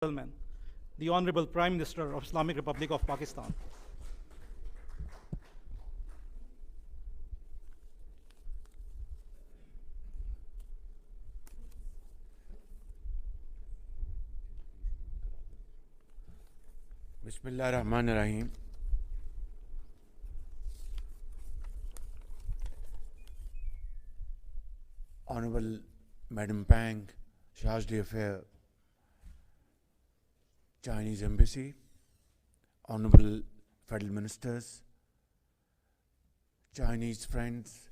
Gentlemen, the Honorable Prime Minister of Islamic Republic of Pakistan. Bismillah ar-Rahman ar-Rahim. Honorable Madam Pang, Charge d'Affaires, Chinese Embassy, Honorable Federal Ministers, Chinese friends,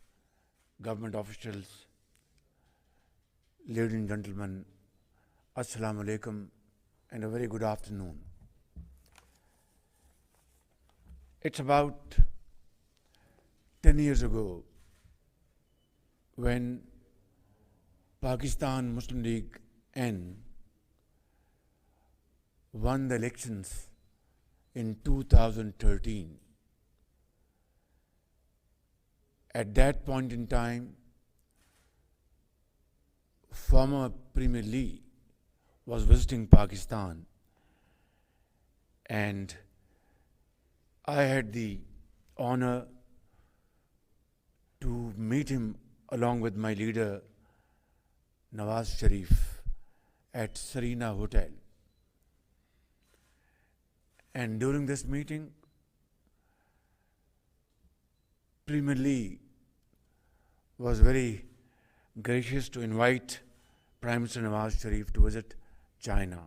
government officials, ladies and gentlemen, Assalamu alaikum and a very good afternoon. It's about 10 years ago when Pakistan Muslim League N won the elections in 2013. At that point in time, former Premier Lee was visiting Pakistan, and I had the honor to meet him along with my leader Shehbaz Sharif at Serena Hotel. And during this meeting, Premier Lee was very gracious to invite Prime Minister Shehbaz Sharif to visit China.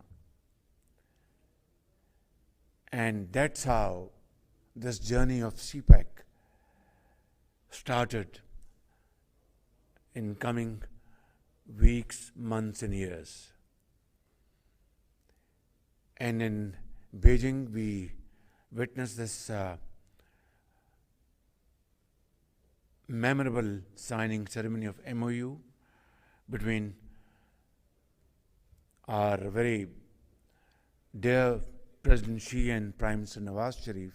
And that's how this journey of CPEC started in coming weeks, months and years. And in Beijing, we witnessed this memorable signing ceremony of MOU between our very dear President Xi and Prime Minister Shehbaz Sharif.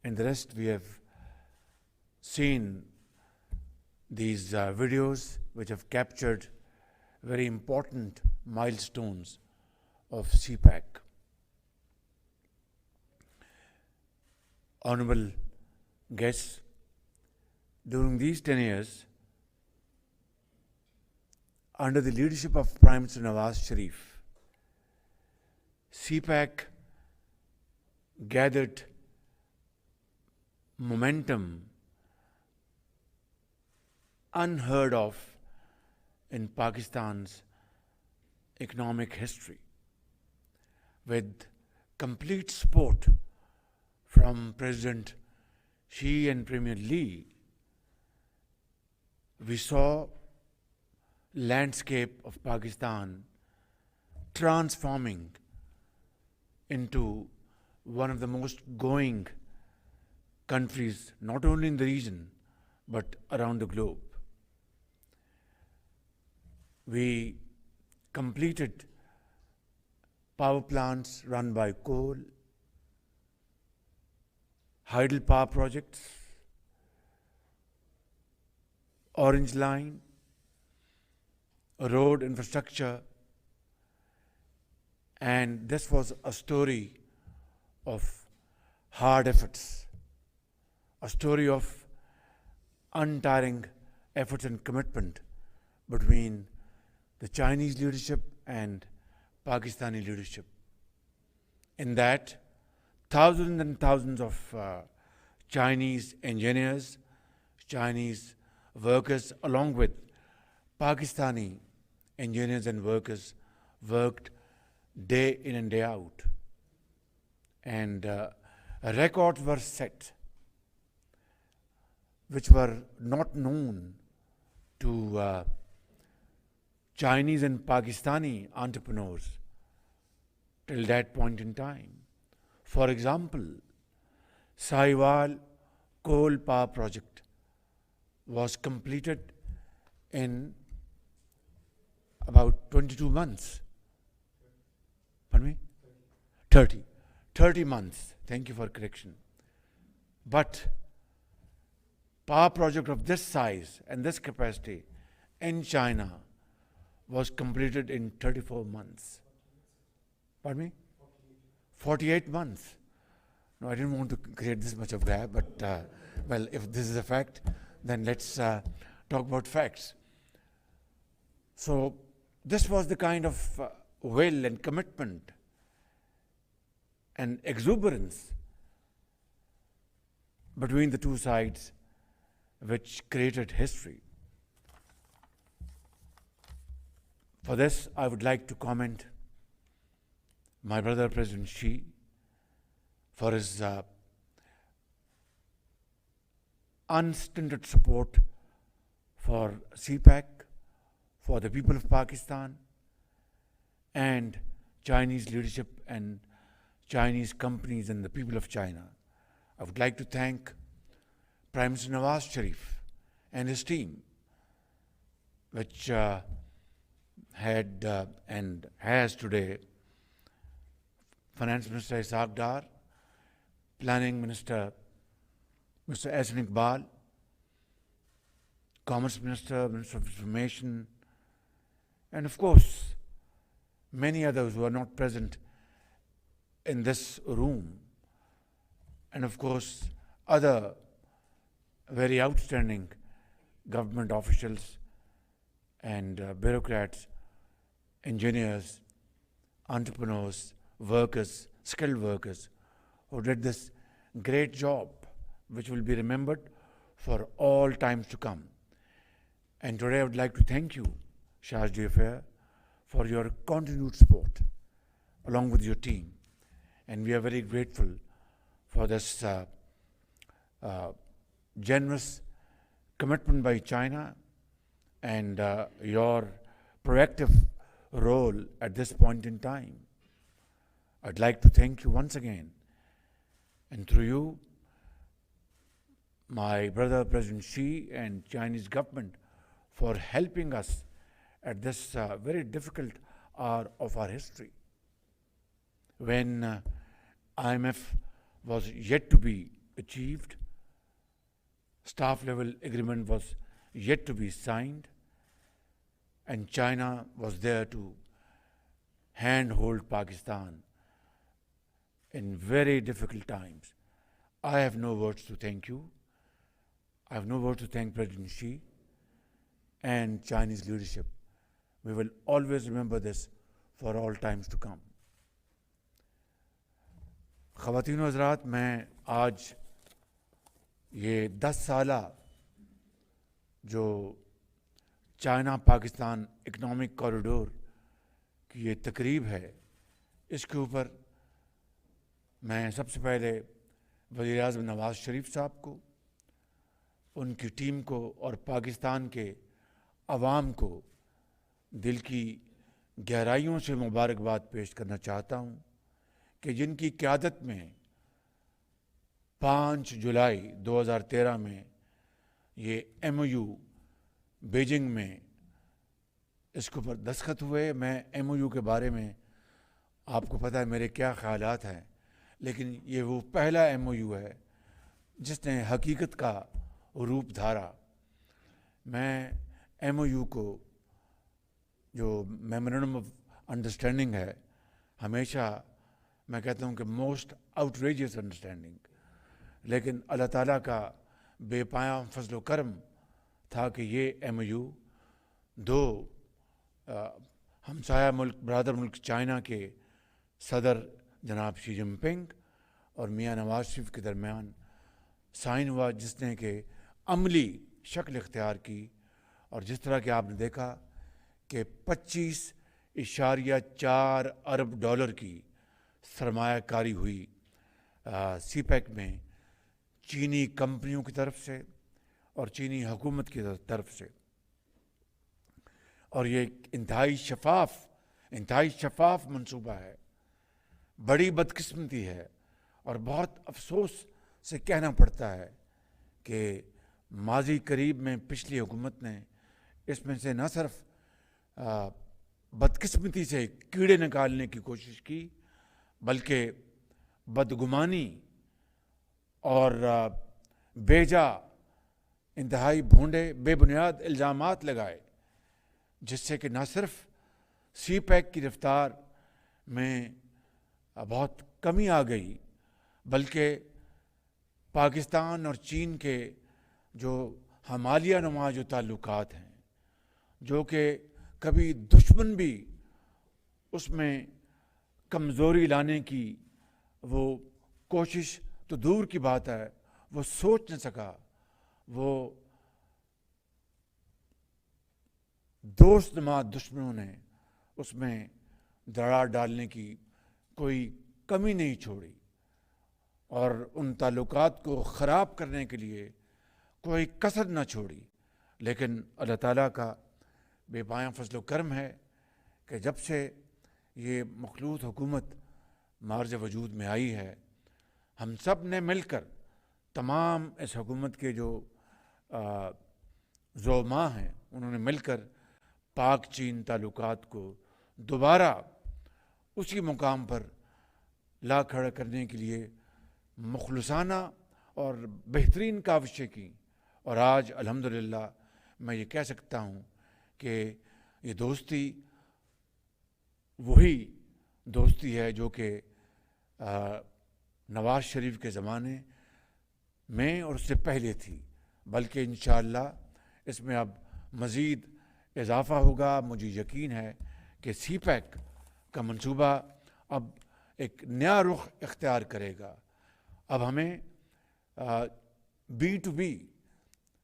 And the rest we have seen these videos which have captured very important milestones of CPEC. Honorable guests, during these 10 years, under the leadership of Prime Minister Shehbaz Sharif, CPEC gathered momentum unheard of in Pakistan's economic history, with complete support from President Xi and Premier Lee. We saw landscape of Pakistan transforming into one of the most growing countries, not only in the region, but around the globe. We completed power plants run by coal, hydel power projects, Orange Line, road infrastructure, and this was a story of hard efforts, a story of untiring efforts and commitment between the Chinese leadership and Pakistani leadership. In that, thousands and thousands of Chinese engineers, Chinese workers, along with Pakistani engineers and workers, worked day in and day out. And records were set which were not known to Chinese and Pakistani entrepreneurs till that point in time. For example, Sahiwal coal power project was completed in about 22 months. Pardon me? 30 months. Thank you for correction. But power project of this size and this capacity in China was completed in 34 months. Pardon me? 48 months. No, I didn't want to create this much of gap, but well, if this is a fact, then let's talk about facts. So this was the kind of will and commitment and exuberance between the two sides which created history. For this, I would like to comment my brother President Xi for his unstinted support for CPEC, for the people of Pakistan, and Chinese leadership and Chinese companies and the people of China. I would like to thank Prime Minister Shehbaz Sharif and his team, which had and has today Finance Minister Ishaq Dar, Planning Minister Mr. Ehsan Iqbal, Commerce Minister, Minister of Information, and of course, many others who are not present in this room, and of course, other very outstanding government officials and bureaucrats, engineers, entrepreneurs, workers, skilled workers, who did this great job, which will be remembered for all times to come. And today I would like to thank you, Shahbaz Sharif, for your continued support, along with your team. And we are very grateful for this generous commitment by China and your proactive role at this point in time. I'd like to thank you once again, and through you, my brother President Xi and Chinese government for helping us at this very difficult hour of our history, when IMF was yet to be achieved, staff level agreement was yet to be signed, and China was there to handhold Pakistan in very difficult times. I have no words to thank you. I have no words to thank President Xi and Chinese leadership. We will always remember this for all times to come. ख़वातीन व हज़रात, मैं आज ये 10 साला जो China Pakistan economic corridor की ये तकरीब है, इसके ऊपर मैं सबसे पहले वज़ीर आज़म नवाज़ शरीफ साहब को, उनकी टीम को और पाकिस्तान के अवाम को दिल की गहराइयों से मुबारकबाद पेश करना चाहता हूँ कि जिनकी क़यादत में 5 जुलाई 2013 में ये MOU बीजिंग में इसके ऊपर दस्तखत हुए। मैं MOU के बारे में आपको पता है मेरे क्या ख़यालात हैं, लेकिन ये वो पहला MOU है जिसने हकीकत का रूप धारा। मैं MOU को जो मेमोरेंडम ऑफ अंडरस्टैंडिंग है, हमेशा मैं कहता हूँ कि मोस्ट आउटरेजियस अंडरस्टैंडिंग, लेकिन अल्लाह ताला का बेपाया फजल करम था कि ये MOU दो हमसाया मुल्क ब्रादर मुल्क चाइना के सदर जनाब शी जिनपिंग और मियाँ नवाज शरीफ के दरमियान साइन हुआ, जिसने कि अमली शक्ल इख्तियार की। और जिस तरह कि आपने देखा कि 25.4 अरब डॉलर की सरमायाकारी हुई CPEC में चीनी कंपनियों की तरफ से और चीनी हुकूमत की तरफ से, और ये इंतहाई शफाफ मंसूबा है। बड़ी बदकिस्मती है और बहुत अफसोस से कहना पड़ता है कि माजी करीब में पिछली हुकूमत ने इसमें से न सिर्फ बदकिस्मती से कीड़े निकालने की कोशिश की, बल्कि बदगुमानी और बेजा इंतहाई भोंडे बेबुनियाद इल्ज़ामात लगाए, जिससे कि न सिर्फ CPEC की रफ्तार में بہت کمی آ گئی، بلکہ پاکستان اور چین کے جو ہمالیہ نما جو تعلقات ہیں، جو کہ کبھی دشمن بھی اس میں کمزوری لانے کی وہ کوشش تو دور کی بات ہے، وہ سوچ نہ سکا، وہ دوست نما دشمنوں نے اس میں دراڑ ڈالنے کی کوئی کمی نہیں چھوڑی، اور ان تعلقات کو خراب کرنے کے لیے کوئی کسر نہ چھوڑی۔ لیکن اللہ تعالیٰ کا بے پایاں فضل و کرم ہے کہ جب سے یہ مخلوط حکومت مارج وجود میں آئی ہے، ہم سب نے مل کر، تمام اس حکومت کے جو زعماء ہیں، انہوں نے مل کر پاک چین تعلقات کو دوبارہ اسی مقام پر لا کھڑا کرنے کے لیے مخلصانہ اور بہترین کاوشیں کی، اور آج الحمدللہ میں یہ کہہ سکتا ہوں کہ یہ دوستی وہی دوستی ہے جو کہ نواز شریف کے زمانے میں اور اس سے پہلے تھی، بلکہ انشاءاللہ اس میں اب مزید اضافہ ہوگا۔ مجھے یقین ہے کہ سی پیک کا منصوبہ اب ایک نیا رخ اختیار کرے گا۔ اب ہمیں بی ٹو بی،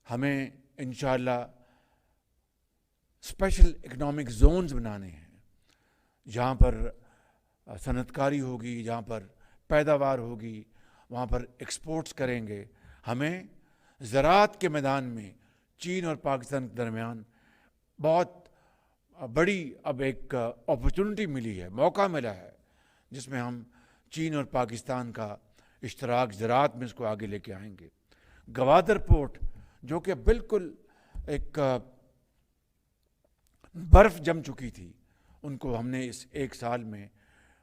ہمیں انشاءاللہ اسپیشل اکنامک زونز بنانے ہیں، جہاں پر صنعت کاری ہوگی، جہاں پر پیداوار ہوگی، وہاں پر ایکسپورٹس کریں گے۔ ہمیں زراعت کے میدان میں چین اور پاکستان کے درمیان بہت بڑی اب ایک اپرچونٹی ملی ہے، موقع ملا ہے، جس میں ہم چین اور پاکستان کا اشتراک زراعت میں اس کو آگے لے کے آئیں گے۔ گوادر پورٹ جو کہ بالکل ایک برف جم چکی تھی، ان کو ہم نے اس ایک سال میں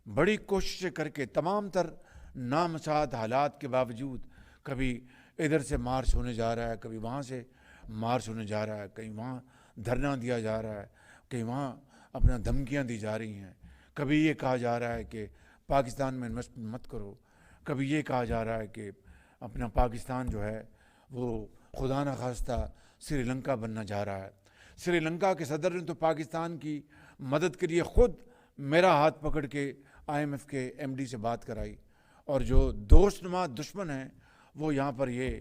بڑی کوششیں کر کے، تمام تر نامساعد حالات کے باوجود، کبھی ادھر سے مارچ ہونے جا رہا ہے، کبھی وہاں سے مارچ ہونے جا رہا ہے، کہیں وہاں دھرنا دیا جا رہا ہے، کہیں وہاں اپنا دھمکیاں دی جا رہی ہیں، کبھی یہ کہا جا رہا ہے کہ پاکستان میں انویسٹمنٹ مت کرو، کبھی یہ کہا جا رہا ہے کہ اپنا پاکستان جو ہے وہ خدا نخواستہ سری لنکا بننا جا رہا ہے۔ سری لنکا کے صدر نے تو پاکستان کی مدد کے لیے خود میرا ہاتھ پکڑ کے IMF کے MD سے بات کرائی، اور جو دوست نما دشمن ہیں وہ یہاں پر یہ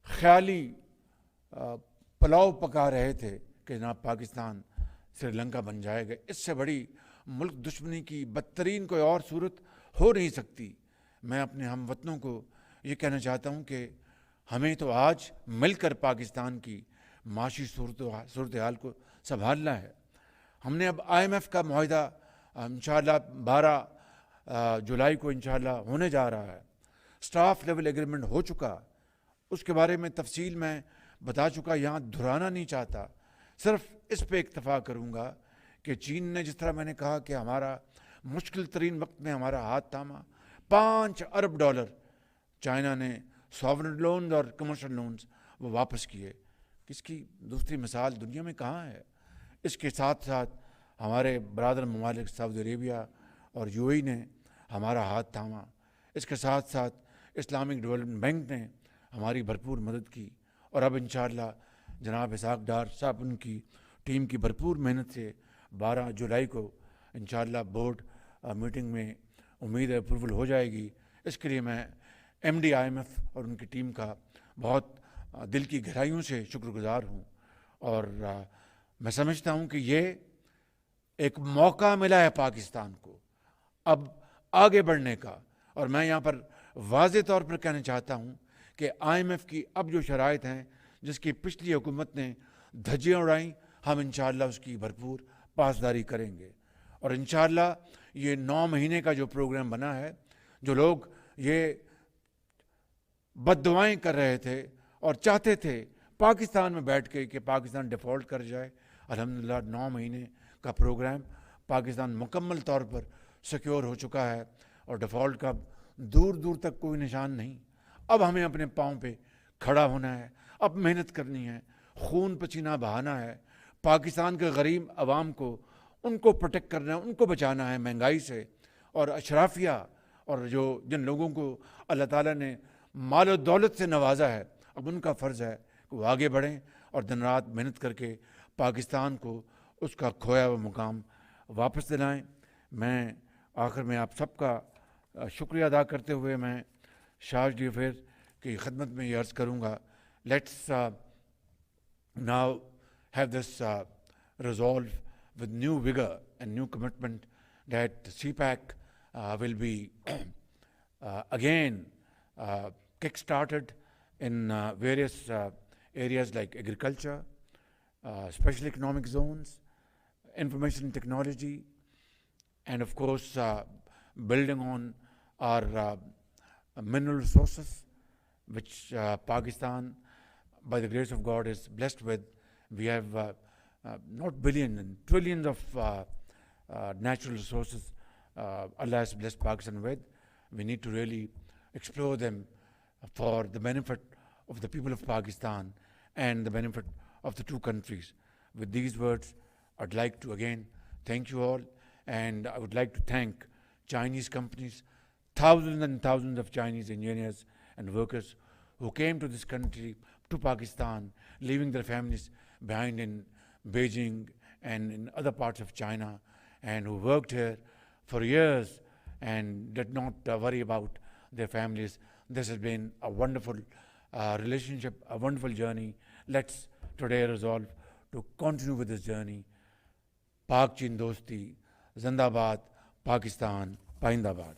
خیالی پلاؤ پکا رہے تھے کہ جناب پاکستان سری لنکا بن جائے گا۔ اس سے بڑی ملک دشمنی کی بدترین کوئی اور صورت ہو نہیں سکتی۔ میں اپنے ہم وطنوں کو یہ کہنا چاہتا ہوں کہ ہمیں تو آج مل کر پاکستان کی معاشی صورتحال کو سنبھالنا ہے۔ ہم نے اب IMF کا معاہدہ انشاءاللہ 12 جولائی کو انشاءاللہ ہونے جا رہا ہے۔ سٹاف لیول ایگریمنٹ ہو چکا، اس کے بارے میں تفصیل میں بتا چکا، یہاں دہرانا نہیں چاہتا، صرف اس پہ اکتفا کروں گا کہ چین نے، جس طرح میں نے کہا کہ ہمارا مشکل ترین وقت میں ہمارا ہاتھ تھاما، $5 ارب چائنا نے ساورن لونز اور کمرشل لونز وہ واپس کیے۔ اس کی دوسری مثال دنیا میں کہاں ہے؟ اس کے ساتھ ساتھ ہمارے برادر ممالک سعودی عربیہ اور UAE نے ہمارا ہاتھ تھاما، اس کے ساتھ ساتھ اسلامک ڈیولپمنٹ بینک نے ہماری بھرپور مدد کی، اور اب انشاءاللہ جناب اسحاق ڈار صاحب ان کی ٹیم کی بھرپور محنت سے 12 جولائی کو انشاءاللہ بورڈ میٹنگ میں امید ہے اپروول ہو جائے گی۔ اس کے لیے میں MD IMF اور ان کی ٹیم کا بہت دل کی گہرائیوں سے شکر گزار ہوں، اور میں سمجھتا ہوں کہ یہ ایک موقع ملا ہے پاکستان کو اب آگے بڑھنے کا، اور میں یہاں پر واضح طور پر کہنا چاہتا ہوں کہ IMF کی اب جو شرائط ہیں، جس کی پچھلی حکومت نے دھجیاں اڑائیں، ہم انشاءاللہ اس کی بھرپور پاسداری کریں گے، اور انشاءاللہ یہ 9 مہینے کا جو پروگرام بنا ہے، جو لوگ یہ بد دعائیں کر رہے تھے اور چاہتے تھے پاکستان میں بیٹھ کے کہ پاکستان ڈیفالٹ کر جائے، الحمدللہ 9 مہینے کا پروگرام پاکستان مکمل طور پر سیکیور ہو چکا ہے، اور ڈیفالٹ کا دور دور تک کوئی نشان نہیں۔ اب ہمیں اپنے پاؤں پہ کھڑا ہونا ہے، اب محنت کرنی ہے، خون پسینہ بہانا ہے، پاکستان کے غریب عوام کو उनको प्रोटेक्ट करना है, उनको बचाना है महंगाई से। और अशराफिया और जो जिन लोगों को अल्लाह ताला ने माल और दौलत से नवाजा है, अब उनका फ़र्ज़ है कि वो आगे बढ़ें और दिन रात मेहनत करके पाकिस्तान को उसका खोया हुआ मुकाम वापस दिलाएं। मैं आखिर में आप सबका शुक्रिया अदा करते हुए मैं शाह जी फिर की खिदमत में ये अर्ज़ करूँगा, let's now have this resolve with new vigor and new commitment that CPAC will be again kick-started in various areas like agriculture, special economic zones, information technology, and of course building on our mineral resources, which Pakistan, by the grace of God, is blessed with. We have not billions and trillions of natural resources Allah has blessed Pakistan with. We need to really explore them for the benefit of the people of Pakistan and the benefit of the two countries. With these words, I'd like to again thank you all, and I would like to thank Chinese companies, thousands and thousands of Chinese engineers and workers who came to this country, to Pakistan, leaving their families behind in Beijing and in other parts of China, and who worked here for years and did not worry about their families. This has been a wonderful relationship, a wonderful journey. Let's today resolve to continue with this journey. Pak Chin Dosti, Zindabad, Pakistan, Paindabad.